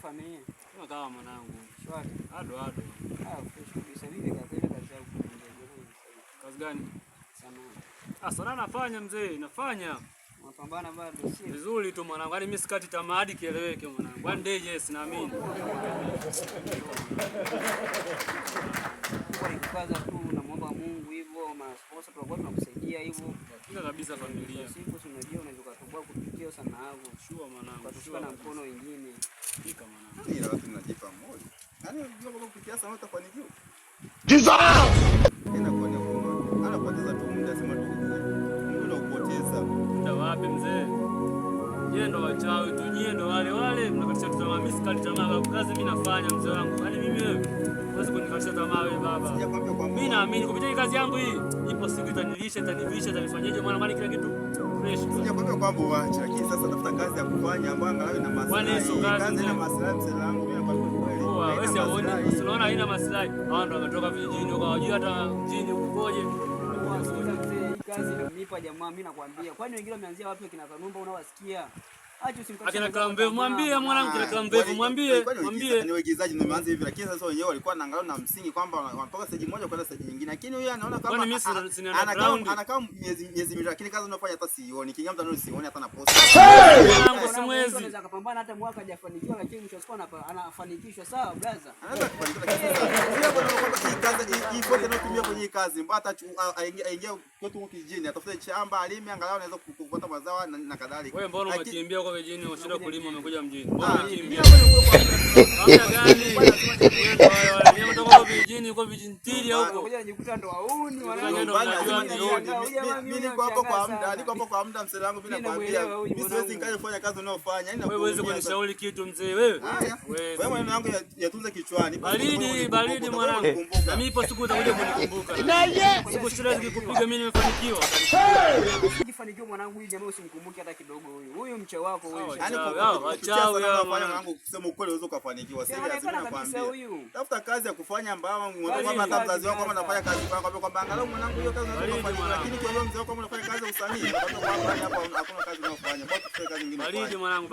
familia? Kama kama mwanangu. Shwari. Ado. Fresh kabisa. Vipi kazi yako kuendelea? Kazi gani? Sana. Sana nafanya mzee, nafanya. Unapambana bado si? Vizuri tu mwanangu. Yaani mimi sikati tamaa hadi kieleweke mwanangu. One day yes naamini. Kwa ikaza tu namuomba Mungu hivyo, sponsor tutakuwa tunakusaidia hivyo. Kila kabisa familia. Siku tunajua unaweza kutoboa kupitia sana hapo. Sure mwanangu. Kushika na mkono wengine. Fika mwanangu. Ila watu mnajipa moyo. Yaani unajua kwamba kupitia sana utafanikiwa. Jesus! Inakuwa ni ngumu. Anapoteza tu muda, sema tu muda upoteza. Muda wapi mzee? Yeye ndo wachawi tu, nyie ndo wale mnakatisha tamaa. Mimi sikati tamaa, kazi mimi nafanya mzee wangu. Yaani mimi wewe huwezi kunikatisha tamaa wewe baba. Sijakwambia kwamba Mimi naamini kupitia kazi yangu hii ipo siku itanilisha, itanivisha, itanifanyaje mwana kila kitu fresh. sijakwambia kwamba uache, lakini sasa tafuta kazi ya kufanya ambayo angalau ina maslahi. Kazi ina maslahi mzee wangu, mimi nakwambia kweli. Wewe si uone, unaona haina maslahi. Hao ndo wametoka vijijini huko, hawajui hata mjini ukoje. Kazi ndio nipa jamaa, mimi nakwambia. Kwani wengine wameanzia wapi kina Kanumba unawasikia? Acha usimkatie. Akina Kambevu mwambie mwanangu, kina Kambevu mwambie. Ni waigizaji ndio wameanza hivi, lakini sasa wenyewe walikuwa na angalau na msingi kwamba wanatoka stage moja kwenda stage nyingine. Lakini huyu anaona kama anakaa miezi miwili, lakini kazi unafanya hata sioni. Kinga mtu sioni hata na post. Mwanangu simwezi. Anaweza kupambana hata mwaka hajafanikiwa, lakini mwisho wa siku anafanikishwa. Sawa brother. Anaweza kufanikiwa, lakini sasa hiyo bwana kwamba hii kazi hii kote anayotumia kwenye kazi mpaka aingia kwetu huko kijijini, atafute shamba alime, angalau anaweza kupata mazao na kadhalika. Wewe mbona umekimbia huko vijijini, unashinda kulima, umekuja mjini? Mbona umekimbia? Hamna gani? Wewe umetoka huko vijijini, huko vijijini huko. Ngoja nijikuta ndo wauni mimi niko hapo kwa muda, kwa muda msela wangu, mimi nakwambia mimi siwezi nikaje kufanya kazi unayofanya. Yaani wewe huwezi kunishauri kitu mzee wewe. Wewe maneno yangu yatunze kichwani. Baridi mwanangu. Na mimi ipo siku utakuja kunikumbuka. Siku shule nikikupiga mimi nimefanikiwa. Ukifanikiwa mwanangu, huyu jamaa usimkumbuke hata kidogo huyu. Huyu mche wako huyu. Yaani wachawi hao mwanangu, kusema ukweli unaweza kufanikiwa. Sasa nakwambia. Tafuta kazi ya kufanya ambao mwanangu hata mzazi wako kama anafanya kazi kwamba angalau mwanangu hiyo kazi unaweza kufanya, lakini kwa mzee wako kama unafanya kazi ya usanii, unapata kwamba hapa hakuna kazi unayofanya. Bado tufanye kazi nyingine. Baridi mwanangu.